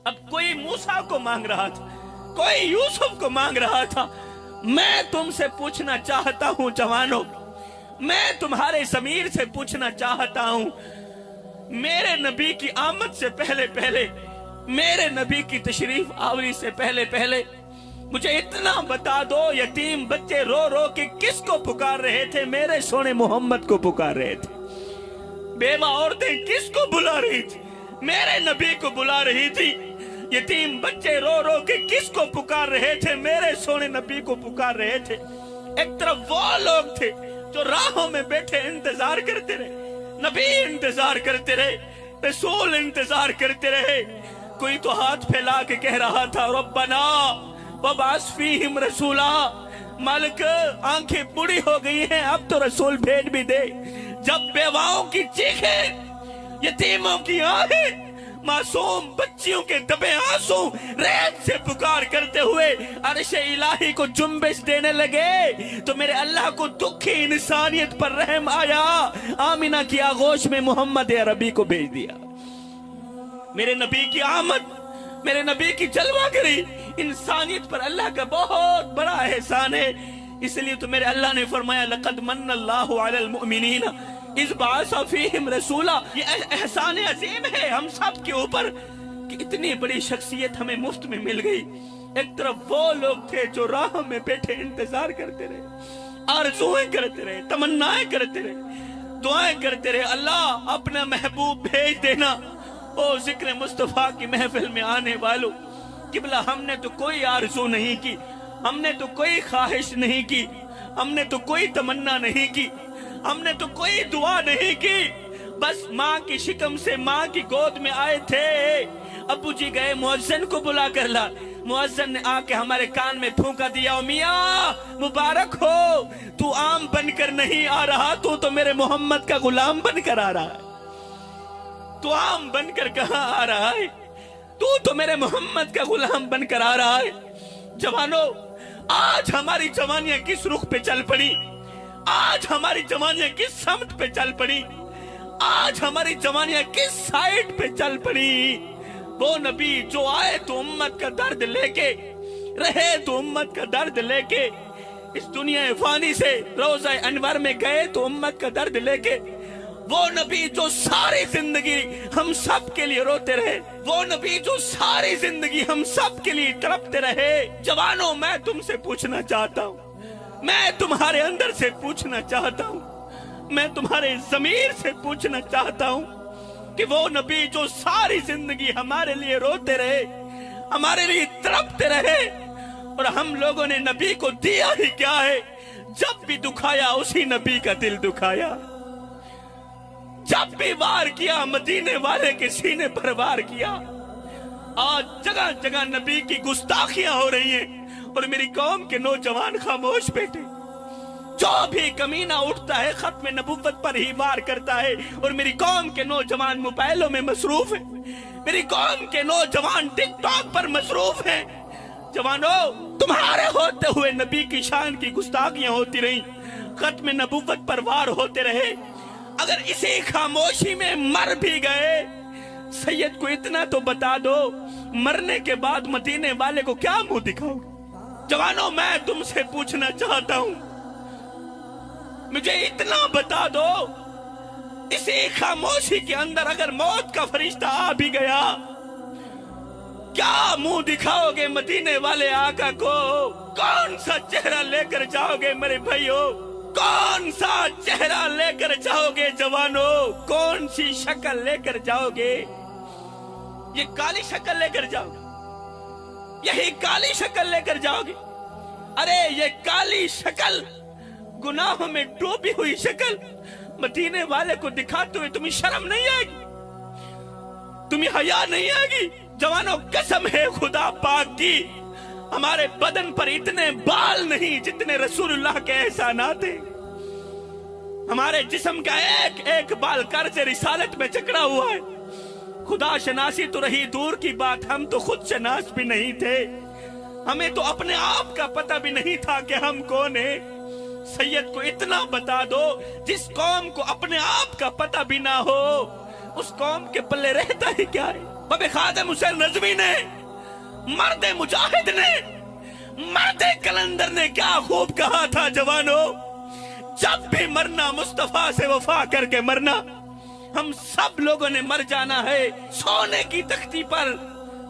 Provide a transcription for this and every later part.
اب کوئی موسیٰ کو مانگ رہا تھا، کوئی یوسف کو مانگ رہا تھا۔ میں تم سے پوچھنا چاہتا ہوں جوانوں، میں تمہارے ضمیر سے پوچھنا چاہتا ہوں، میرے نبی کی آمد سے پہلے پہلے، میرے نبی کی تشریف آوری سے پہلے پہلے مجھے اتنا بتا دو، یتیم بچے رو رو کے کس کو پکار رہے تھے؟ میرے سونے محمد کو پکار رہے تھے۔ بیوہ عورتیں کس کو بلا رہی تھی؟ میرے نبی کو بلا رہی تھی۔ یتیم بچے رو رو کے کس کو پکار رہے تھے؟ میرے سونے نبی کو پکار رہے تھے۔ ایک طرف وہ لوگ تھے جو راہوں میں بیٹھے انتظار کرتے رہے، نبی انتظار کرتے رہے، رسول انتظار کرتے رہے۔ کوئی تو ہاتھ پھیلا کے کہہ رہا تھا ربنا وبعث فیہم رسولا، مالک آنکھیں بوڑھی ہو گئی ہیں، اب تو رسول بھیج بھی دے۔ جب بیواؤں کی چیخیں، یتیموں کی آہیں، معصوم بچیوں کے دبے آنسو ریت سے پکار کرتے ہوئے عرش الہی کو جنبش دینے لگے تو میرے اللہ کو دکھی انسانیت پر رحم آیا، آمینہ کی آغوش میں محمد عربی کو بھیج دیا۔ میرے نبی کی آمد، میرے نبی کی جلوہ گری انسانیت پر اللہ کا بہت بڑا احسان ہے۔ اس لیے تو میرے اللہ نے فرمایا لقد من اللہ علی المؤمنین اذ بعث فیہم رسولا۔ یہ احسان عظیم ہے ہم سب کے اوپر کہ اتنی بڑی شخصیت ہمیں مفت میں مل گئی۔ ایک طرف وہ لوگ تھے جو راہ میں بیٹھے انتظار کرتے رہے، آرزویں کرتے رہے، تمنائیں کرتے رہے، دعائیں کرتے رہے، اللہ اپنا محبوب بھیج دینا۔ او ذکر مصطفیٰ کی محفل میں آنے والوں، قبلہ ہم نے تو کوئی آرزو نہیں کی، ہم نے تو کوئی خواہش نہیں کی، ہم نے تو کوئی تمنا نہیں کی، ہم نے تو کوئی دعا نہیں کی، بس ماں کی شکم سے ماں کی گود میں آئے تھے۔ ابو جی گئے مؤذن کو بلا کر لا، مؤذن نے آ کے ہمارے کان میں پھونکا دیا، میاں مبارک ہو، تو عام بن کر نہیں آ رہا، تو میرے محمد کا غلام بن کر آ رہا ہے۔ تو عام بن کر کہاں آ رہا ہے؟ تو میرے محمد کا غلام بن کر آ رہا ہے۔ جوانوں، آج ہماری جوانیاں کس رخ پہ چل پڑی؟ آج ہماری جوانیاں کس سمت پہ چل پڑی؟ آج ہماری جوانیاں کس سائٹ پہ چل پڑی؟ وہ نبی جو آئے تو امت کا درد لے کے، رہے تو امت کا درد لے کے، اس دنیا فانی سے روضہ انور میں گئے تو امت کا درد لے کے، وہ نبی جو ساری زندگی ہم سب کے لیے روتے رہے، وہ نبی جو ساری زندگی ہم سب کے لیے تڑپتے رہے۔ جوانوں، میں تم سے پوچھنا چاہتا ہوں، میں تمہارے اندر سے پوچھنا چاہتا ہوں، میں تمہارے ضمیر سے پوچھنا چاہتا ہوں کہ وہ نبی جو ساری زندگی ہمارے لیے روتے رہے، ہمارے لیے تڑپتے رہے، اور ہم لوگوں نے نبی کو دیا ہی کیا ہے؟ جب بھی دکھایا اسی نبی کا دل دکھایا، جب بھی وار کیا مدینے والے کے سینے پر وار کیا۔ آج جگہ جگہ نبی کی گستاخیاں ہو رہی ہیں اور میری قوم کے نوجوان خاموش بیٹھے، جو بھی کمینہ اٹھتا ہے ختم نبوت پر ہی وار کرتا ہے، اور میری قوم کے نوجوان موبائلوں میں مصروف ہیں، میری قوم کے نوجوان ٹک ٹاک پر مصروف ہیں۔ جوانوں، تمہارے ہوتے ہوئے نبی کی شان کی گستاخیاں ہوتی رہیں، ختم نبوت پر وار ہوتے رہے۔ اگر اسی خاموشی میں مر بھی گئے، سید کو اتنا تو بتا دو، مرنے کے بعد مدینے والے کو کیا منہ دکھاؤ گے؟ جوانوں، میں تم سے پوچھنا چاہتا ہوں، مجھے اتنا بتا دو، اسی خاموشی کے اندر اگر موت کا فرشتہ آ بھی گیا، کیا منہ دکھاؤ گے مدینے والے آقا کو؟ کون سا چہرہ لے کر جاؤ گے میرے بھائیو؟ کون سا چہرہ لے کر جاؤ گے جوانوں؟ کون سی شکل لے کر جاؤ گے؟ یہ کالی شکل لے کر جاؤ گے؟ یہی کالی شکل لے کر جاؤ گے؟ ارے یہ کالی شکل، گناہوں میں ڈوبی ہوئی شکل مدینے والے کو دکھاتے ہوئے تمہیں شرم نہیں آئے گی؟ تمہیں حیا نہیں آئے گی؟ جوانوں، قسم ہے خدا پاک کی، ہمارے بدن پر اتنے بال نہیں جتنے رسول اللہ کے احسانات ہیں۔ ہمارے جسم کا ایک ایک بال قرض رسالت میں جکڑا ہوا ہے۔ خدا شناسی تو رہی دور کی بات، ہم تو خود شناس بھی نہیں تھے، ہمیں تو اپنے آپ کا پتہ بھی نہیں تھا کہ ہم کون ہیں۔ سید کو اتنا بتا دو، جس قوم کو اپنے آپ کا پتہ بھی نہ ہو، اس قوم کے پلے رہتا ہی کیا ہے؟ بابے خادم حسین رضوی نے، مرد مجاہد نے، مرد کلندر نے کیا خوب کہا تھا جوانو، جب بھی مرنا مصطفیٰ سے وفا کر کے مرنا۔ ہم سب لوگوں نے مر جانا ہے، سونے کی تختی پر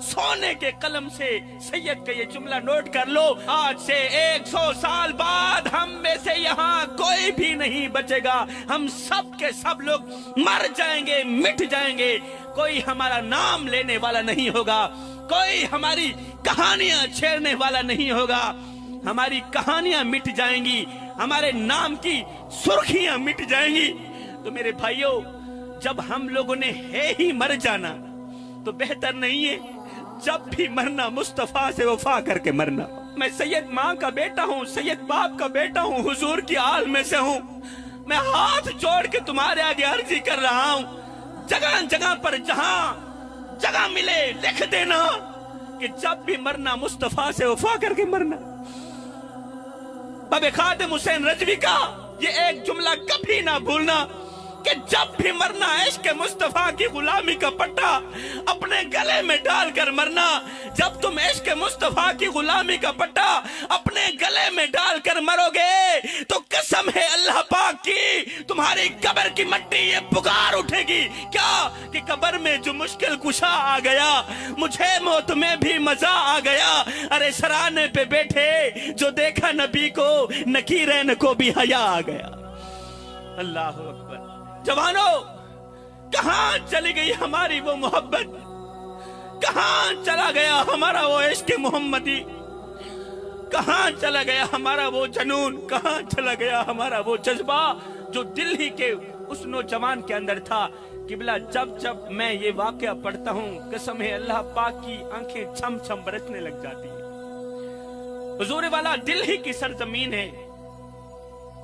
سونے کے قلم سے سید کا یہ جملہ نوٹ کر لو، آج سے 100 سال بعد ہم میں سے یہاں کوئی بھی نہیں بچے گا، ہم سب کے سب لوگ مر جائیں گے، مٹ جائیں گے، کوئی ہمارا نام لینے والا نہیں ہوگا، کوئی ہماری کہانیاں چھیڑنے والا نہیں ہوگا، ہماری کہانیاں مٹ جائیں گی، ہمارے نام کی سرخیاں مٹ جائیں گی۔ تو میرے بھائیوں، جب ہم لوگوں نے ہے ہی مر جانا تو بہتر نہیں ہے جب بھی مرنا مصطفیٰ سے وفا کر کے مرنا۔ میں سید ماں کا بیٹا ہوں، سید باپ کا بیٹا ہوں، حضور کی آل میں سے ہوں، میں ہاتھ جوڑ کے تمہارے آگے عرضی کر رہا ہوں، جگہ جگہ پر جہاں جگہ ملے لکھ دینا کہ جب بھی مرنا مصطفیٰ سے وفا کر کے مرنا۔ بابے خادم حسین رضوی کا یہ ایک جملہ کبھی نہ بھولنا کہ جب بھی مرنا عشق مصطفیٰ کی غلامی کا پٹا اپنے گلے میں ڈال کر مرنا۔ جب تم عشق مصطفیٰ کی غلامی کا پٹا اپنے گلے میں ڈال کر مرو گے تو قسم ہے اللہ پاک کی، تمہاری قبر کی مٹی یہ پکار اٹھے گی کیا کہ قبر میں جو مشکل کشا آ گیا، مجھے موت میں بھی مزہ آ گیا، ارے سرانے پہ بیٹھے جو دیکھا نبی کو، نکیرین کو بھی حیا آ گیا۔ اللہ اکبر۔ جوانو، کہاں چلی گئی ہماری وہ محبت، کہاں چلا گیا ہمارا وہ عشق محمدی، کہاں چلا گیا ہمارا وہ جنون، کہاں چلا گیا ہمارا وہ جذبہ جو دل ہی کے اس نوجوان کے اندر تھا۔ قبلہ، جب جب میں یہ واقعہ پڑھتا ہوں قسم ہے اللہ پاک کی آنکھیں چھم چھم برسنے لگ جاتی ہیں۔ حضور والا دل ہی کی سرزمین ہے،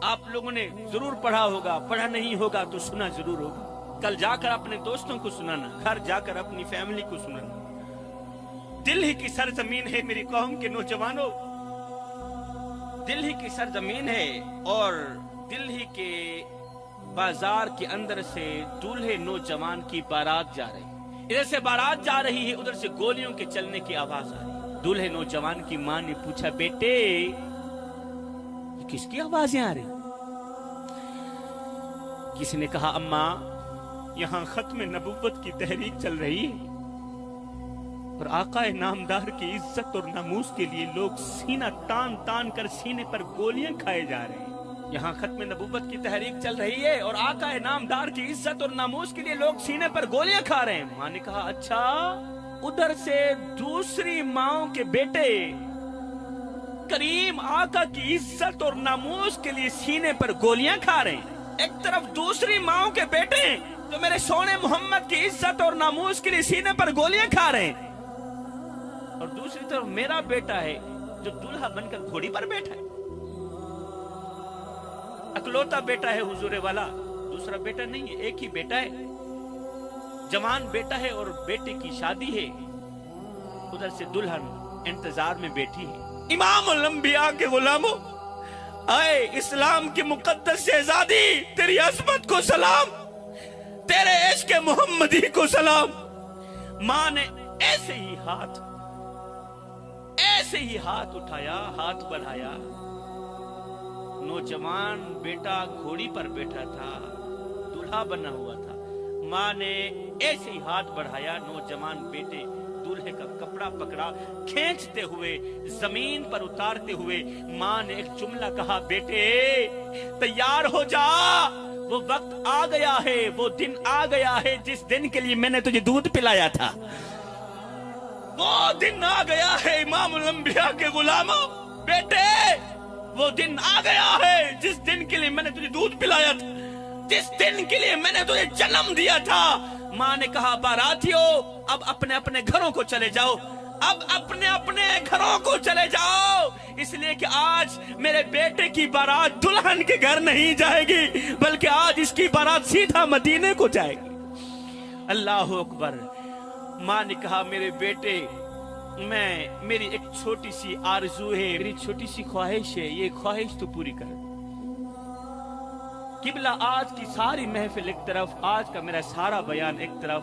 آپ لوگوں نے ضرور پڑھا ہوگا، پڑھا نہیں ہوگا تو سنا ضرور ہوگا، کل جا کر اپنے دوستوں کو سنانا، گھر جا کر اپنی فیملی کو سنانا۔ دل ہی کی سرزمین ہے میری قوم کے نوجوانوں، دل ہی کی سرزمین ہے، اور دل ہی کے بازار کے اندر سے دولہے نوجوان کی بارات جا رہی، ادھر سے بارات جا رہی ہے، ادھر سے گولیوں کے چلنے کی آواز آ رہی۔ دولہے نوجوان کی ماں نے پوچھا، بیٹے کس کی آوازیں آ رہی؟ کسی نے کہا، اماں یہاں ختم نبوت کی تحریک چل رہی ہے اور آقا نامدار کی عزت اور ناموس کے لیے لوگ سینہ تان تان کر سینے پر گولیاں کھائے جا رہے ہیں۔ یہاں ختم نبوت کی تحریک چل رہی ہے اور آقا نامدار کی عزت اور ناموس کے لیے لوگ سینے پر گولیاں کھا رہے ہیں۔ ماں نے کہا، اچھا، ادھر سے دوسری ماؤں کے بیٹے کریم آقا کی عزت اور ناموس کے لیے سینے پر گولیاں کھا رہے ہیں۔ ایک طرف دوسری ماؤں کے بیٹے جو میرے سونے محمد کی عزت اور ناموس کے لیے سینے پر گولیاں کھا رہے ہیں، اور دوسری طرف میرا بیٹا ہے جو دلہا بن کر گھوڑی پر بیٹھا ہے۔ اکلوتا بیٹا ہے حضور والا، دوسرا بیٹا نہیں ہے، ایک ہی بیٹا ہے، جوان بیٹا ہے اور بیٹے کی شادی ہے، ادھر سے دلہن انتظار میں بیٹھی ہے۔ امام الانبیاء کے غلاموں، اے اسلام کی مقدس شہزادی، تیری عظمت کو سلام، تیرے عشق محمدی کو سلام۔ ماں نے ایسے ہی ہاتھ اٹھایا، ہاتھ بڑھایا، نوجوان بیٹا گھوڑی پر بیٹھا تھا، دلہا بنا ہوا تھا، ماں نے ایسے ہی ہاتھ بڑھایا، نوجوان بیٹے دولہے کا کپڑا پکڑا، کھینچتے ہوئے زمین پر اتارتے ہوئے ماں نے ایک جملہ کہا، بیٹے تیار ہو جا، وہ وقت آ گیا ہے، وہ دن آ گیا ہے جس دن کے لیے میں نے تجھے دودھ پلایا تھا، وہ دن آ گیا ہے امام الانبیاء کے غلاموں، بیٹے وہ دن آ گیا ہے جس دن کے لیے میں نے تجھے دودھ پلایا تھا، جس دن کے لیے میں نے تجھے جنم دیا تھا۔ ماں نے کہا، باراتیوں اب اپنے اپنے گھروں کو چلے جاؤ، اب اپنے اپنے گھروں کو چلے جاؤ، اس لیے کہ آج میرے بیٹے کی بارات دلہن کے گھر نہیں جائے گی بلکہ آج اس کی بارات سیدھا مدینے کو جائے گی۔ اللہ اکبر۔ ماں نے کہا، میرے بیٹے میری ایک چھوٹی سی آرزو ہے، میری چھوٹی سی خواہش ہے، یہ خواہش تو پوری کر۔ قبلہ، آج کی ساری محفل ایک طرف، آج کا میرا سارا بیان ایک طرف،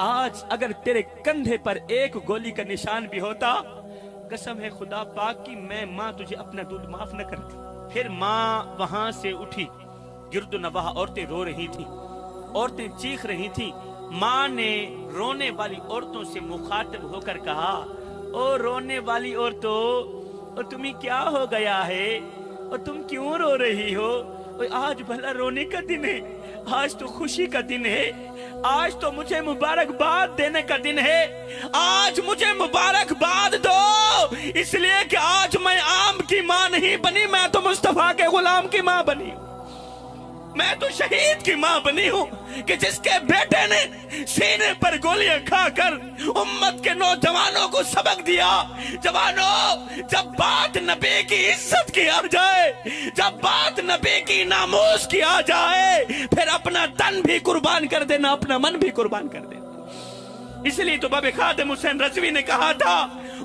آج اگر تیرے کندھے پر ایک گولی کا نشان بھی ہوتا، قسم ہے خدا پاک کی، میں ماں تجھے اپنا دودھ معاف نہ کرتی۔ پھر ماں وہاں سے اٹھی، گرد و نواح عورتیں رو رہی تھیں، عورتیں چیخ رہی تھیں۔ ماں نے رونے والی عورتوں سے مخاطب ہو کر کہا، او رونے والی عورتوں، اور تمہیں کیا ہو گیا ہے، اور تم کیوں رو رہی ہو؟ آج بھلا رونے کا دن ہے، آج تو خوشی کا دن ہے، آج تو مجھے مبارکباد دینے کا دن ہے، آج مجھے مبارکباد دو، اس لیے کہ آج میں عام کی ماں نہیں بنی، میں تو مصطفیٰ کے غلام کی ماں بنی ہوں، میں تو شہید کی ماں بنی ہوں، کہ جس کے بیٹے نے سینے پر گولیاں کھا کر امت کے نوجوانوں کو سبق دیا۔ جوانوں، جب بات نبی کی عزت کی آ جائے، جب بات نبی کی ناموس کی آ جائے، پھر اپنا تن بھی قربان کر دینا، اپنا من بھی قربان کر دینا۔ اس لیے تو بابے خادم حسین رضوی نے کہا تھا،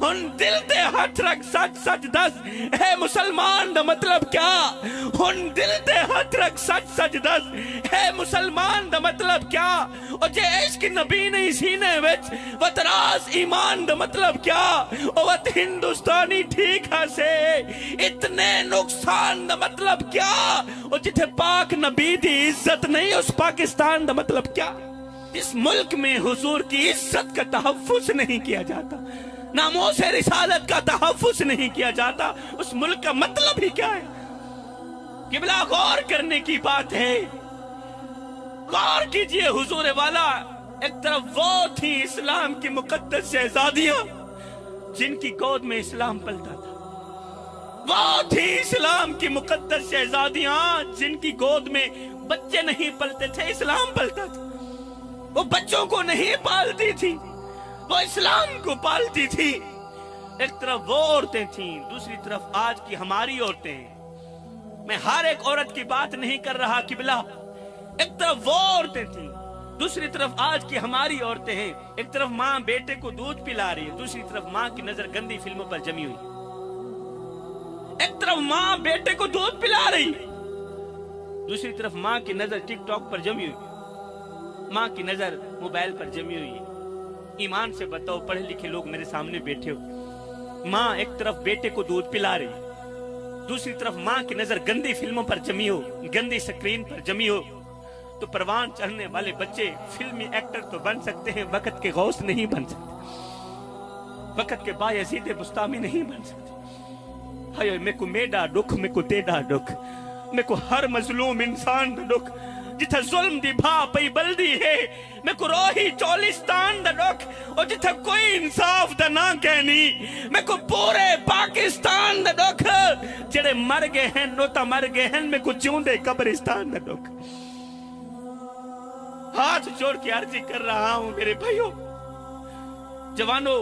ان دل دے ہاتھ رکھ سچ سچ دس، اے مسلمان دا مطلب کیا؟ ان دل دے ہاتھ رکھ سچ سچ دس، اے مسلمان دا مطلب کیا؟ اور جے عشق نبی نہیں سینے وچ وتراس ایمان دا مطلب کیا؟ اور وط ہندوستانی ٹھیک ہسے اتنے نقصان دا مطلب کیا؟ اور جتھے پاک نبی دی عزت نہیں، اس پاکستان دا مطلب کیا؟ اس ملک میں حضور کی عزت کا تحفظ نہیں کیا جاتا، ناموس رسالت کا تحفظ نہیں کیا جاتا، اس ملک کا مطلب ہی کیا ہے؟ قبلہ غور کرنے کی بات ہے، غور کیجئے حضور والا۔ ایک طرف وہ تھی اسلام کی مقدس شہزادیاں جن کی گود میں اسلام پلتا تھا، وہ تھی اسلام کی مقدس شہزادیاں جن کی گود میں بچے نہیں پلتے تھے، اسلام پلتا تھا۔ وہ بچوں کو نہیں پالتی تھی، وہ اسلام کو پالتی تھی۔ ایک طرف وہ عورتیں تھیں، دوسری طرف آج کی ہماری عورتیں ہیں۔ میں ہر ایک عورت کی بات نہیں کر رہا قبلہ، ایک طرف وہ عورتیں تھیں، دوسری طرف آج کی ہماری عورتیں ہیں۔ ایک طرف ماں بیٹے کو دودھ پلا رہی ہے، دوسری طرف ماں کی نظر گندی فلموں پر جمی ہوئی۔ ایک طرف ماں بیٹے کو دودھ پلا رہی، دوسری طرف ماں کی نظر ٹک ٹاک پر جمی ہوئی، ماں کی نظر موبائل پر جمی ہوئی ہے۔ ایمان سے بتاؤ، پڑھے لکھے لوگ میرے سامنے بیٹھے ہو، ماں ایک طرف بیٹے کو دودھ پلا رہی، دوسری طرف ماں کی نظر گندی فلموں پر جمی ہو، گندی سکرین پر جمی ہو، تو پروان چڑھنے والے بچے فلمی ایکٹر تو بن سکتے ہیں، وقت کے غوث نہیں بن سکتے، وقت کے بایزید بستامی نہیں بن سکتے۔ ہائے میں کو میڈا دکھ، میں کو تیڈا دکھ، میں کو ہر مظلوم انسان دا دکھ، جتھا ظلم دی بھا پئی بلدی ہے، میں کو روحی چولستان دا دکھ، اور جتھا کوئی انصاف دا نہ کہنی، میں کو پورے پاکستان دا دکھ، جڑے مر گئے ہیں نوتا مر گئے ہیں، میں کو جوندے قبرستان دا دکھ۔ ہاتھ جوڑ کے عرضی کر رہا ہوں میرے بھائیوں، جوانوں،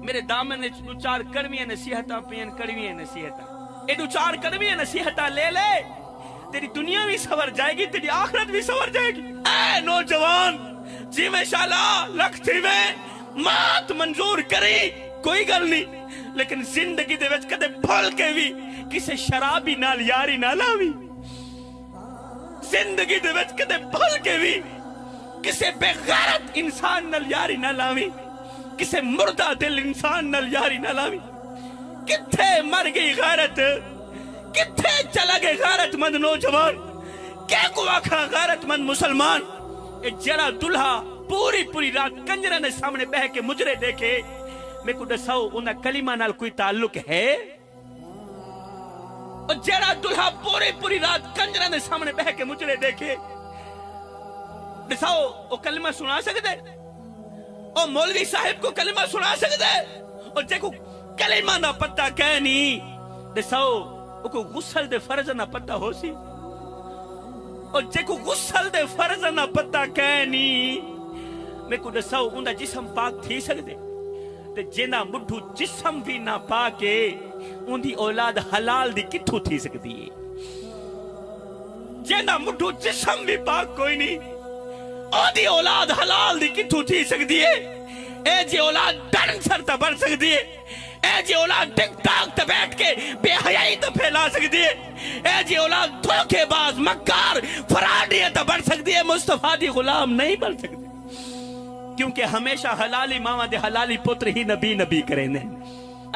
میرے دامن نے دو چار کڑویاں نصیحتاں پین، کڑویاں نصیحتاں، اے دو چار کڑویاں نصیحتاں لے لے، تیری دنیا بھی سور جائے گی، تیری آخرت بھی سور جائے گی۔ اے نوجوان، جی میں شالا لکھ تھی میں مات منظور کری کوئی گل نہیں، لیکن زندگی دے وچ کدے بھول کے بھی کسے شرابی نال یاری نہ لاوی، زندگی دے وچ کدے بھول کے بھی کسے بے غیرت انسان نال یاری نہ لاوی، کسے مردہ دل انسان نال یاری نہ لاوی۔ کتھے مر گئی غیرت، کتھے چلا گئے غیرت مند نوجوان، کیا کو آکھا غیرت مند مسلمان؟ اے جڑا دلہا پوری رات کنجرہ نے سامنے بہ کے مجرے دیکھے، میں کو دساؤ انہا کلمہ نال کوئی تعلق ہے؟ اور جڑا دلہا پوری رات کنجرہ نے سامنے بہ کے مجرے دیکھے، دساؤ وہ کلمہ سنا سکتے؟ اور مولوی صاحب کو کلمہ سنا سکتے؟ اور جے کو کلمہ نہ پتہ کہنی، دساؤ وہ کو غسل دے فرض نہ پتہ ہو سی؟ اور جے کو غسل دے فرض نہ پتہ کہنی، میں کو دساؤ اندھا جسم پاک تھی سکتے؟ تے جینا مڈھو جسم بھی نہ پاکے اندھی اولاد حلال دی کتھو تھی سکتی ہے؟ جینا مڈھو جسم بھی پاک کوئی نہیں، اندھی اولاد حلال دی کتھو تھی سکتی ہے؟ اے جی اولاد ڈنسر تا بن سکتی ہے، اے جی اولاد ٹک ٹاک تا بیٹھ کے بے حیائی تا پھیلا سکتی ہے، اے جی اولاد دھوکے باز مکار فراڈی تا بن سکتی ہے، مصطفیٰ دی غلام نہیں بن سکتی۔ کیونکہ ہمیشہ حلالی ماواں دے حلالی پتر ہی نبی نبی کریں دے.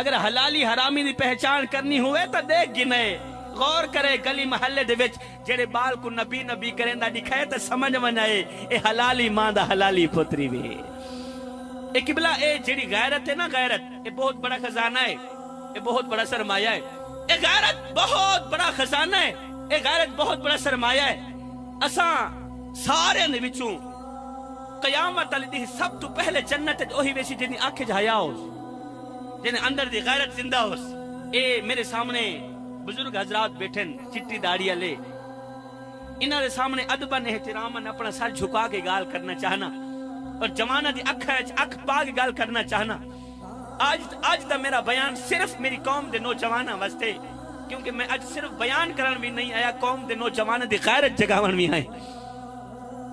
اگر حلالی حرامی دی پہچان کرنی ہوئے تو دیکھ گنے غور کرے گلی محلے دے وچ جڑے بال کو نبی نبی کریں دا دکھائے تو سمجھ ونجائے اے حلالی ماں دا حلالی پتری بھی. اے قبلہ اے جڑی غیرت ہے نا، غیرت اے بہت بڑا خزانہ ہے، اے بہت بڑا سرمایہ ہے. اے غیرت بہت بڑا خزانہ ہے، اے غیرت بہت بڑا سرمایہ ہے. اساں سارے نے وچوں قیامت علی دی سب تو پہلے جنت وہی ویسی جنی آنکھ جہایا ہو، جنہیں اندر دی غیرت زندہ ہو. اے میرے سامنے بزرگ حضرات بیٹھن چٹی داڑھی والے، انہاں دے سامنے ادبن احترامن اپنا سر جھکا کے گال کرنا چاہنا اور جوانہ دی اکھ پا کے گال کرنا چاہنا. آج دا میرا بیان صرف میری قوم دے نوجوانہ واسطے، کیونکہ میں آج صرف بیان کرن بھی نہیں آیا، قوم دے نوجوانہ دی غیرت جگاون بھی آئے.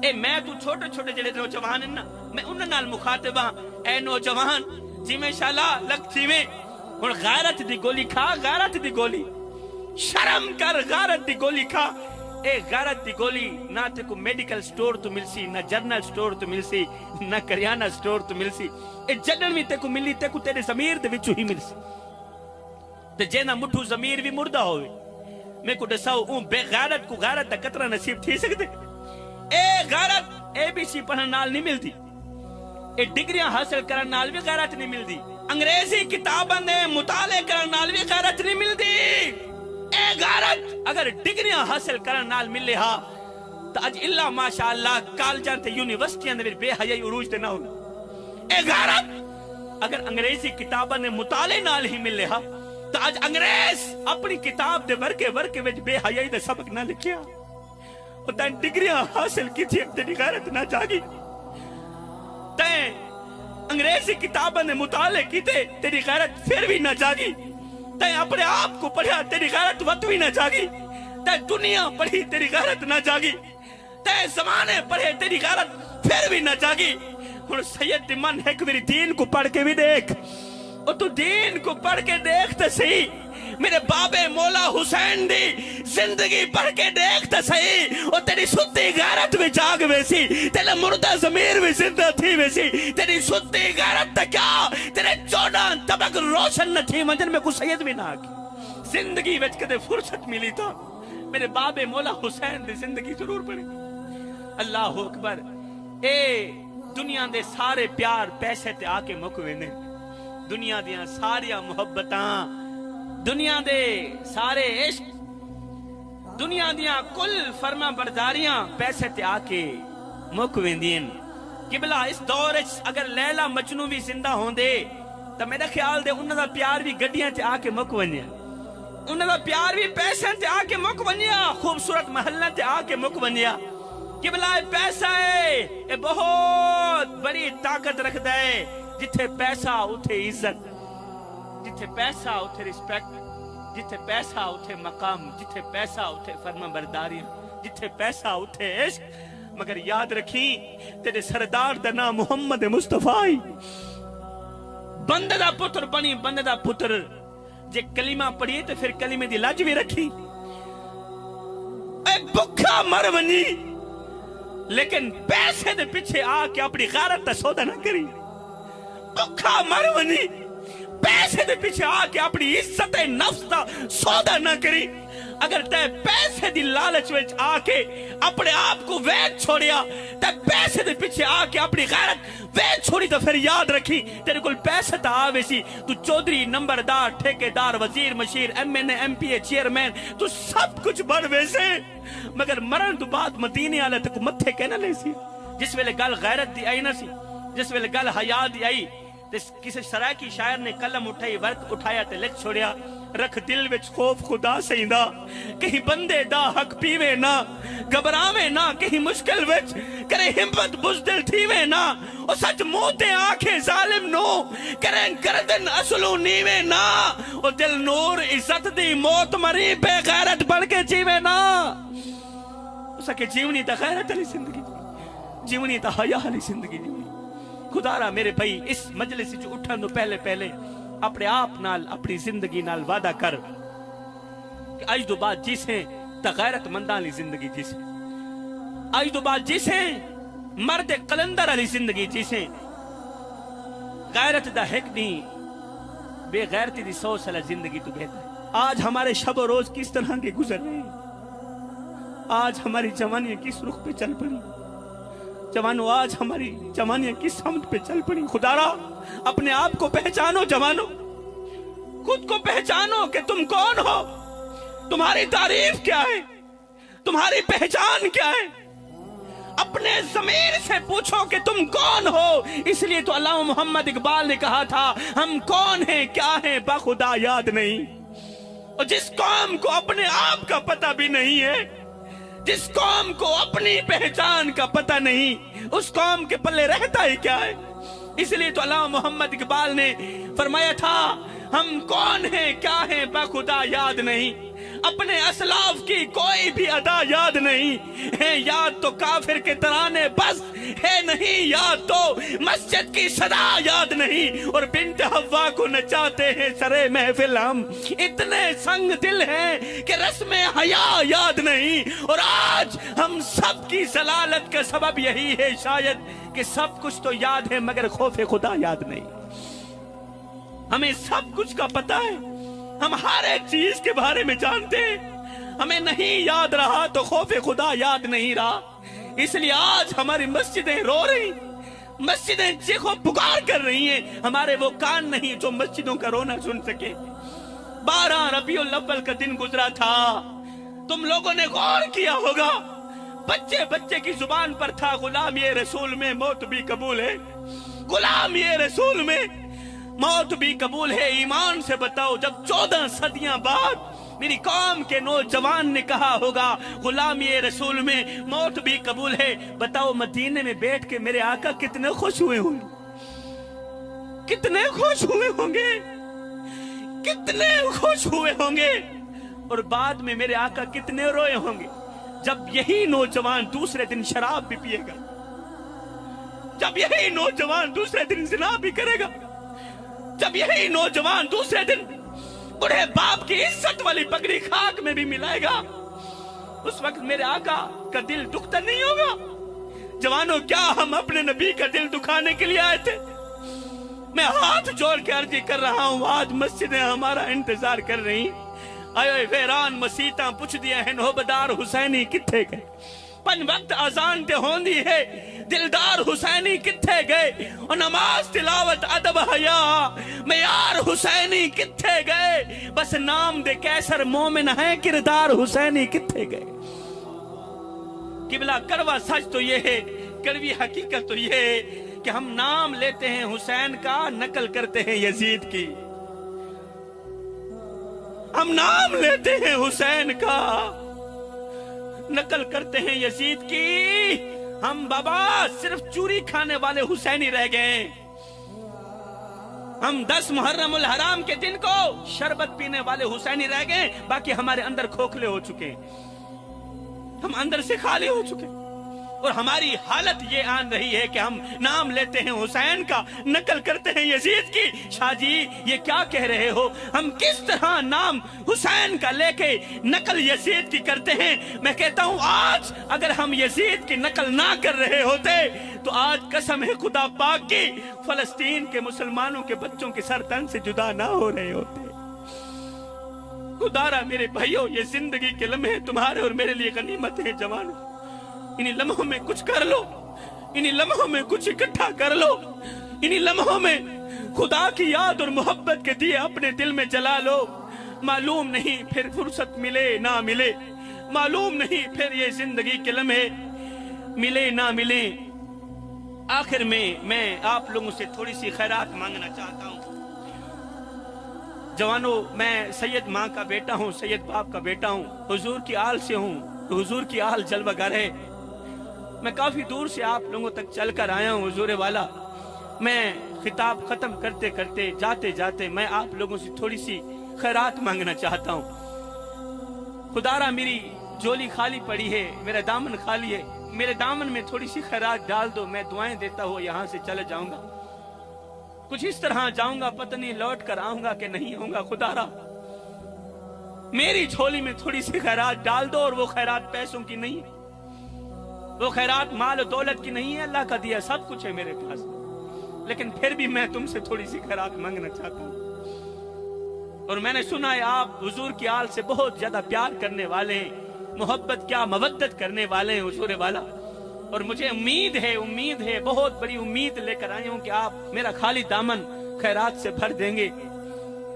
اے میں تو چھوٹے چھوٹے جڑے نوجوان ہیں نا، میں انہاں نال مخاطب ہاں. اے نوجوان جی میں شالا لگتی میں ہن غیرت دی گولی کھا، غیرت دی گولی شرم کر، غیرت دی گولی کھا. اے غیرت دی گولی نہ تے کو میڈیکل سٹور تو ملسی، نہ جرنل سٹور تو ملسی، نہ کریانہ سٹور تو ملسی. اے جنن بھی تے کو ملی تے کو تیرے ضمیر دے وچوں ہی ملسی. تے جے نہ مٹھو ضمیر بھی مردہ ہوئے میں کو دساؤ اون بے غیرت کو غیرت دا قطرہ نصیب تھی سکتے. اے غیرت اے بی سی پڑھن نال نہیں ملتی، اے ڈگریاں حاصل کرن نال بھی غیرت نہیں ملتی، انگریزی کتاباں دے مطالعے کرن نال بھی غیرت نہیں ملتی. اے غیرت اگر ڈگریاں حاصل کرن نال ملے ہا تو اج اللہ ماشاءاللہ کالجاں تے یونیورسٹیاں دے بے حیائی عروج تے نہ ہو. اے غیرت اگر انگریزی کتاباں دے مطالعے نال ہی ملے ہا تو اج انگریز اپنی کتاب دے ورکے وچ بے حیائی دا سبق نہ لکھیا. اور تین ڈگریاں حاصل کی تھی تیری غیرت نہ جاگی، تین انگریزی کتابوں نے مطالعے کیتے تیری غیرت پھر بھی نہ جاگی، تین اپنے آپ کو پڑھیا تیری غیرت وقت بھی نہ جاگی، تین دنیا پڑھی تیری غیرت نہ جاگی، تین زمانے پڑھے تیری غیرت پھر بھی نہ جاگی. اور سید من ہے کہ میری دین کو پڑھ کے بھی دیکھ، اور تو دین کو پڑھ کے دیکھتے صحیح، میرے بابے مولا حسین دی زندگی پڑھ کے دیکھتا صحیح، اور تیری ستی غیرت بھی جاگ ویسی، تیرے مردہ ضمیر بھی زندہ تھی ویسی. تیری ستی غیرت تا کیا تیرے 14 طبق روشن نہ تھی منجن میں کوئی سید بھی نہ آگی. زندگی وچ کدے فرصت ملی تو میرے بابے مولا حسین دی زندگی ضرور پڑھی. اللہ اکبر. اے دنیا دے سارے پیار پیسے تے آ کے مک ویندے، دنیا دیاں ساریاں محبتاں، دنیا دے سارے عشق، دنیا دیاں کل فرما برداریاں پیسے تے آ کے مک ویندیاں. قبلہ اس دور اگر لیلا مجنوں بھی زندہ ہوندے تو میرا خیال دے انہاں دا پیار بھی گڈیاں تے آ کے مک ونجیا، انہاں دا پیار بھی پیسے تے آ کے مک ونجیا، خوبصورت محلہ تے آ کے مک ونجیا. قبلہ پیسہ ہے اے بہت بڑی طاقت رکھتا ہے. جتھے پیسہ اتھے عزت، جتھے پیسہ اتھے رسپیکٹ، جتھے پیسہ اتھے مقام، جتھے پیسہ اتھے فرما برداری، جتھے پیسہ اتھے عشق. مگر یاد رکھی تیرے سردار دا نام محمد مصطفیٰ، بندے دا پتر بنی، بندے دا پتر جے کلمہ پڑھی تو پھر کلمے دی لاج بھی رکھی. اے بکھا مر ونی لیکن پیسے دے پیچھے آ کے اپنی غیرت دا سودا نہ کری. بکھا مر ونی پیسے دے پیچھے آ کے اپنی عزت نفس دا سودا نہ کری. اگر تے پیسے دی لالچ وچ آ کے اپنے آپ کو ویچ چھوڑیا، تے پیسے دے پیچھے آ کے اپنی غیرت ویچ چھوڑی، تو پھر یاد رکھی تیرے کول پیسہ تا آوے سی، تو چودھری، نمبردار، ٹھیکیدار، وزیر، مشیر، ایم این اے، ایم پی اے، چیئرمین، تو سب کچھ بڑھ ویسے. مگر مرن تو بعد مدینے والے تے کو متھے کہنا لے سی. جس ویلے گل غیرت دی آئی نہ سی، جس ویلے گل حیا دی آئی، کسی سرائکی شاعر نے قلم اٹھائی، ورق اٹھایا تے لکھ چھوڑیا، رکھ دل وچ خوف خدا سیندا، کہیں بندے دا حق پیوے نہ، گھبراوے نہ کہیں مشکل وچ، کرے ہمت بزدل تھیوے نہ، او سچ منہ تے آنکھیں ظالم نو، کریں گردن اصلو نیوے نہ، او دل نور عزت دی موت مری بے غیرت بڑھ کے جیوے نہ. اسا کہ جیونی تا غیرت علی زندگی، جیونی تا حیا علی زندگی جیونی. خدا را میرے بھائی اس مجلس جو اٹھن تو پہلے اپنے آپ نال، اپنی زندگی نال وعدہ کر کہ آج دو بعد جسیں تا غیرت منداں لی زندگی جسیں، آج دو بعد جسیں مرد قلندر علی زندگی جیسے غیرت دا حق نہیں بے غیرتی دی 100 سالہ زندگی تو بہتر ہے۔ آج ہمارے شب و روز کس طرح کے گزر رہے ہیں، آج ہماری جوانیاں کس رخ پہ چل پڑی، جوانوں آج ہماری جوانیاں کس سمت پہ چل پڑی۔ خدا را اپنے آپ کو پہچانو، جوانوں خود کو پہچانو کہ تم کون ہو، تمہاری تعریف کیا ہے، تمہاری پہچان کیا ہے۔ اپنے ضمیر سے پوچھو کہ تم کون ہو۔ اس لیے تو علامہ محمد اقبال نے کہا تھا ہم کون ہیں کیا ہیں بخدا یاد نہیں۔ اور جس قوم کو اپنے آپ کا پتہ بھی نہیں ہے، جس قوم کو اپنی پہچان کا پتہ نہیں، اس قوم کے پلے رہتا ہی کیا ہے۔ اس لیے تو علامہ محمد اقبال نے فرمایا تھا ہم کون ہیں کیا ہیں بخدا یاد نہیں، اپنے اسلاف کی کوئی بھی ادا یاد نہیں ہے، یاد تو کافر کے ترانے بس ہے نہیں، یاد تو مسجد کی صدا یاد نہیں، اور بنت حوا کو نچاتے ہیں سرے محفل ہم، اتنے سنگ دل ہیں کہ رسم حیا یاد نہیں۔ اور آج ہم سب کی ضلالت کا سبب یہی ہے شاید کہ سب کچھ تو یاد ہے مگر خوف خدا یاد نہیں۔ ہمیں سب کچھ کا پتہ ہے، ہم ہر ایک چیز کے بارے میں جانتے ہیں، ہمیں نہیں یاد رہا تو خوف خدا یاد نہیں رہا۔ اس لیے آج ہماری مسجدیں رو رہی، مسجدیں چیخ و پکار کر رہی ہیں، ہمارے وہ کان نہیں جو مسجدوں کا رونا سن سکے۔ 12 ربیع الاول کا دن گزرا تھا، تم لوگوں نے غور کیا ہوگا، بچے بچے کی زبان پر تھا غلام یہ رسول میں موت بھی قبول ہے، غلام یہ رسول میں موت بھی قبول ہے۔ ایمان سے بتاؤ جب 14 صدیاں بعد میری قوم کے نوجوان نے کہا ہوگا غلام یہ رسول میں موت بھی قبول ہے، بتاؤ مدینے میں بیٹھ کے میرے آقا کتنے خوش ہوئے ہوں گے، کتنے خوش ہوئے ہوں گے، کتنے خوش ہوئے ہوں گے۔ اور بعد میں میرے آقا کتنے روئے ہوں گے جب یہی نوجوان دوسرے دن شراب بھی پیے گا، جب یہی نوجوان دوسرے دن زنا بھی کرے گا، جب یہی نوجوان دوسرے دن بڑھے باپ کی عزت والی پگڑی خاک میں بھی ملائے گا، اس وقت میرے آقا کا دل دکھتا نہیں ہوگا۔ جوانوں کیا ہم اپنے نبی کا دل دکھانے کے لیے آئے تھے؟ میں ہاتھ جوڑ کے عرضی کر رہا ہوں، آج مسجدیں ہمارا انتظار کر رہی، آئے ویران مسیتاں پوچھ دیا ہے نوبدار حسینی کتھے گئے، پن وقت آزان تے ہوندی ہے دلدار حسینی کتھے گئے، اور نماز تلاوت ادب حیا معیار حسینی کتھے گئے، بس نام دے کیسر مومن ہیں کردار حسینی کتھے گئے۔ قبلہ کڑوا سچ تو یہ ہے، کڑوی حقیقت تو یہ ہے کہ ہم نام لیتے ہیں حسین کا، نقل کرتے ہیں یزید کی۔ ہم نام لیتے ہیں حسین کا، نقل کرتے ہیں یزید کی۔ ہم بابا صرف چوری کھانے والے حسینی رہ گئے، ہم 10 محرم الحرام کے دن کو شربت پینے والے حسینی رہ گئے، باقی ہمارے اندر کھوکھلے ہو چکے، ہم اندر سے خالی ہو چکے۔ اور ہماری حالت یہ آن رہی ہے کہ ہم نام لیتے ہیں حسین کا، نقل کرتے ہیں یزید کی۔ شاہ جی یہ کیا کہہ رہے ہو؟ ہم کس طرح نام حسین کا لے کے نقل یزید کی کرتے ہیں؟ میں کہتا ہوں آج اگر ہم یزید کی نقل نہ کر رہے ہوتے تو آج قسم ہے خدا پاک کی فلسطین کے مسلمانوں کے بچوں کے سر تن سے جدا نہ ہو رہے ہوتے۔ خدارا میرے بھائیوں، یہ زندگی کے لمحے تمہارے اور میرے لیے غنیمت ہیں جوانوں، انہی لمحوں میں کچھ کر لو، انہی لمحوں میں کچھ اکٹھا کر لو، انہی لمحوں میں خدا کی یاد اور محبت کے دیے اپنے دل میں جلا لو۔ معلوم نہیں پھر فرصت ملے نہ ملے، معلوم نہیں پھر یہ زندگی کے لمحے ملے نہ ملے۔ آخر میں آپ لوگوں سے تھوڑی سی خیرات مانگنا چاہتا ہوں۔ جوانوں میں سید ماں کا بیٹا ہوں، سید باپ کا بیٹا ہوں، حضور کی آل سے ہوں، حضور کی آل جلوہ گر ہے۔ میں کافی دور سے آپ لوگوں تک چل کر آیا ہوں حضور والا۔ میں خطاب ختم کرتے کرتے جاتے جاتے میں آپ لوگوں سے تھوڑی سی خیرات مانگنا چاہتا ہوں۔ خدارا میری جولی خالی پڑی ہے، میرا دامن خالی ہے، میرے دامن میں تھوڑی سی خیرات ڈال دو، میں دعائیں دیتا ہوں یہاں سے چلے جاؤں گا، کچھ اس طرح جاؤں گا، پتہ نہیں لوٹ کر آؤں گا کہ نہیں آؤں گا۔ خدارا میری جھولی میں تھوڑی سی خیرات ڈال دو، اور وہ خیرات پیسوں کی نہیں، وہ خیرات مال و دولت کی نہیں ہے، اللہ کا دیا سب کچھ ہے میرے پاس، لیکن پھر بھی میں تم سے تھوڑی سی خیرات مانگنا چاہتا ہوں۔ اور میں نے سنا ہے آپ حضور کی آل سے بہت زیادہ پیار کرنے والے ہیں، محبت کیا مودت کرنے والے ہیں حضور والا، اور مجھے امید ہے بہت بڑی امید لے کر آئے ہوں کہ آپ میرا خالی دامن خیرات سے بھر دیں گے۔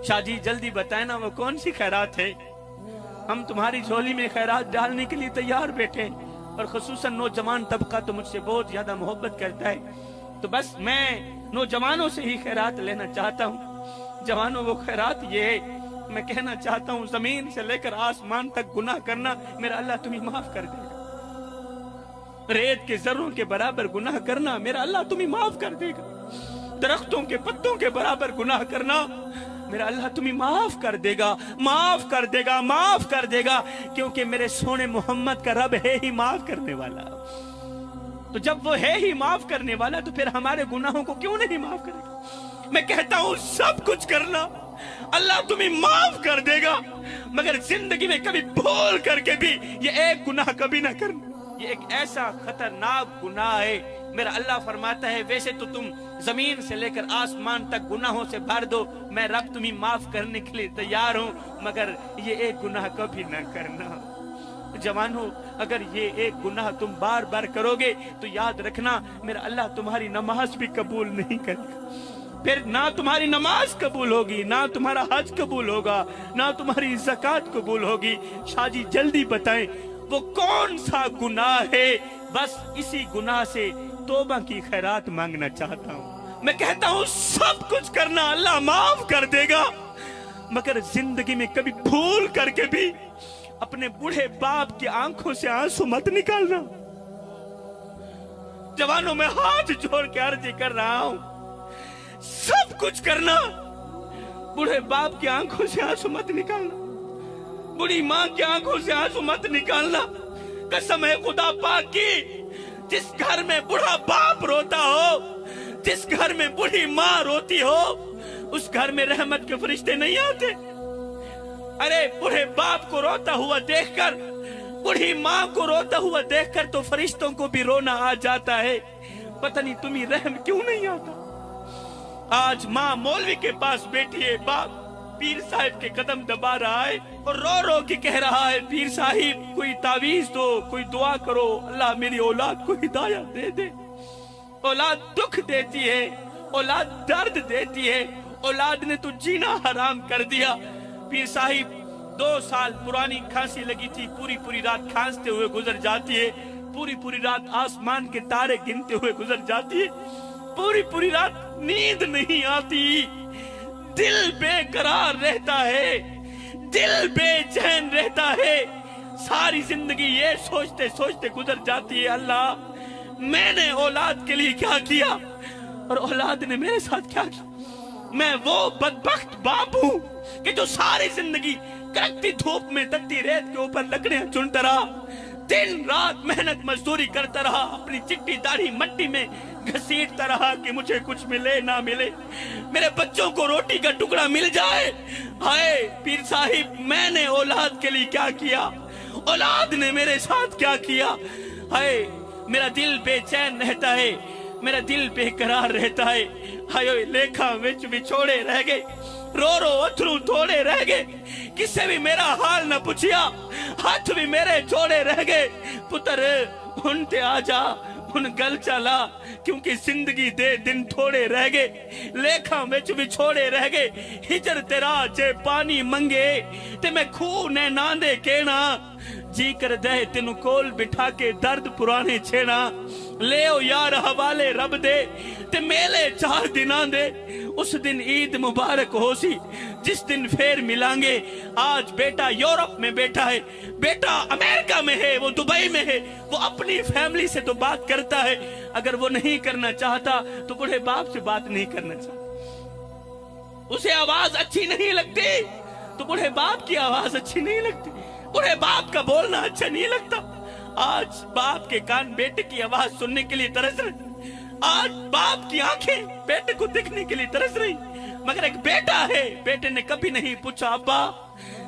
شاہ جی جلدی بتائیں نا وہ کون سی خیرات ہے؟ ہم تمہاری جھولی میں خیرات ڈالنے کے لیے تیار بیٹھے، اور خصوصاً نوجوان طبقہ تو مجھ سے بہت زیادہ محبت کرتا ہے، تو بس میں نوجوانوں سے ہی خیرات لینا چاہتا ہوں۔ جوانوں وہ خیرات یہ ہے، میں کہنا چاہتا ہوں زمین سے لے کر آسمان تک گناہ کرنا میرا اللہ تمہیں معاف کر دے گا، ریت کے ذروں کے برابر گناہ کرنا میرا اللہ تمہیں معاف کر دے گا، درختوں کے پتوں کے برابر گناہ کرنا میرا اللہ تمہیں معاف کر دے گا، معاف کر دے گا، معاف کر دے گا، کیونکہ میرے سونے محمد کا رب ہے ہی معاف کرنے والا۔ تو جب وہ ہے ہی معاف کرنے والا تو پھر ہمارے گناہوں کو کیوں نہیں معاف کرے گا؟ میں کہتا ہوں سب کچھ کرنا اللہ تمہیں معاف کر دے گا، مگر زندگی میں کبھی بھول کر کے بھی یہ ایک گناہ کبھی نہ کرنا، یہ ایک ایسا خطرناک گناہ ہے۔ میرا اللہ فرماتا ہے ویسے تو تم زمین سے لے کر آسمان تک گناہوں سے بھر دو، میں رب تمہیں معاف کرنے کے لیے تیار ہوں، مگر یہ ایک گناہ کبھی نہ کرنا۔ جوانوں اگر یہ ایک گناہ تم بار بار کرو گے تو یاد رکھنا میرا اللہ تمہاری نماز بھی قبول نہیں کرے گا، پھر نہ تمہاری نماز قبول ہوگی، نہ تمہارا حج قبول ہوگا، نہ تمہاری زکوٰۃ قبول ہوگی۔ شاہ جی جلدی بتائیں وہ کون سا گناہ ہے؟ بس اسی گناہ سے توبہ کی خیرات مانگنا چاہتا ہوں۔ میں کہتا ہوں سب کچھ کرنا اللہ معاف کر دے گا، مگر زندگی میں کبھی بھول کر کے بھی اپنے بوڑھے باپ کی آنکھوں سے آنسو مت نکالنا۔ جوانوں میں ہاتھ جوڑ کے عرض کر رہا ہوں سب کچھ کرنا، بوڑھے باپ کی آنکھوں سے آنسو مت نکالنا، بوڑھی ماں کی آنکھوں سے آنسو مت نکالنا۔ قسم ہے خدا پاک کی، جس گھر میں بوڑھا باپ روتا ہو، جس گھر میں بوڑھی ماں روتی ہو، اس گھر میں رحمت کے فرشتے نہیں آتے۔ ارے بوڑھے باپ کو روتا ہوا دیکھ کر، بوڑھی ماں کو روتا ہوا دیکھ کر تو فرشتوں کو بھی رونا آ جاتا ہے، پتہ نہیں تمہیں رحم کیوں نہیں آتا۔ آج ماں مولوی کے پاس بیٹھی ہے، باپ پیر صاحب کے قدم دبا رہا ہے اور رو رو کے کہہ رہا ہے پیر صاحب کوئی تعویذ دو، کوئی دعا کرو، اللہ میری اولاد کو ہدایت دے دے۔ اولاد دکھ دیتی ہے، اولاد درد دیتی ہے، اولاد نے تو جینا حرام کر دیا۔ پیر صاحب 2 سال پرانی کھانسی لگی تھی، پوری رات کھانستے ہوئے گزر جاتی ہے، پوری رات آسمان کے تارے گنتے ہوئے گزر جاتی ہے، پوری رات نیند نہیں آتی، دل بے قرار رہتا ہے، دل بے چین رہتا ہے، ساری زندگی یہ سوچتے سوچتے گزر جاتی ہے اللہ میں نے اولاد کے لیے کیا کیا اور اولاد نے میرے ساتھ کیا کیا۔ میں وہ بدبخت باپ ہوں کہ جو ساری زندگی کڑکتی دھوپ میں تکتی ریت کے اوپر لکڑیاں چنتا رہا، دن رات محنت مزدوری کرتا رہا، اپنی چٹی داڑھی مٹی میں گھسیٹتا رہا کہ مجھے کچھ ملے نہ ملے، میرے بچوں کو روٹی کا ٹکڑا مل جائے۔ ہائے پیر صاحب میں نے اولاد کے لیے کیا کیا، اولاد نے میرے ساتھ کیا کیا۔ ہائے میرا دل بے چین رہتا ہے، میرا دل بے قرار رہتا ہے۔ ہائے لیکھاں وچ وچھوڑے رہ گئے، رو رو اتھرو تھوڑے رہ گئے، کسے بھی میرا حال نہ پوچھیا، ہاتھ بھی میرے جوڑے رہ گئے۔ پتر ہن تے آ جا، ہن گل چلا، کیونکہ زندگی دے دن تھوڑے رہ گئے، لیکھاں وچ وچھوڑے رہ گئے۔ ہجر تیرا جے پانی منگے تے میں کھو نے ناندے کہنا، جی کر دے تینو کول بٹھا کے درد پرانے چھیڑا، لے او یار حوالے رب دے تے میلے 4 دناں دے، اس دن عید مبارک ہو سی جس دن پھر ملیں گے۔ آج بیٹا یورپ میں بیٹھا ہے، بیٹا امریکہ میں ہے، وہ دبئی میں ہے، وہ اپنی فیملی سے تو بات کرتا ہے، اگر وہ نہیں کرنا چاہتا تو بڑے باپ سے بات نہیں کرنا چاہتا، اسے آواز اچھی نہیں لگتی تو بڑے باپ کی آواز اچھی نہیں لگتی، بڑے باپ کا بولنا اچھا نہیں لگتا۔ آج باپ کے کان بیٹے کی آواز سننے کے لیے ترس رہے، آج باپ کی آنکھیں بیٹے کو دیکھنے کے لیے ترس رہی، مگر ایک بیٹا ہے، بیٹے نے کبھی نہیں پوچھا ابا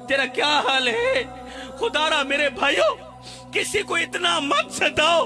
تیرا کیا حال ہے۔ خدا را میرے بھائیوں کسی کو اتنا مت ستاؤ،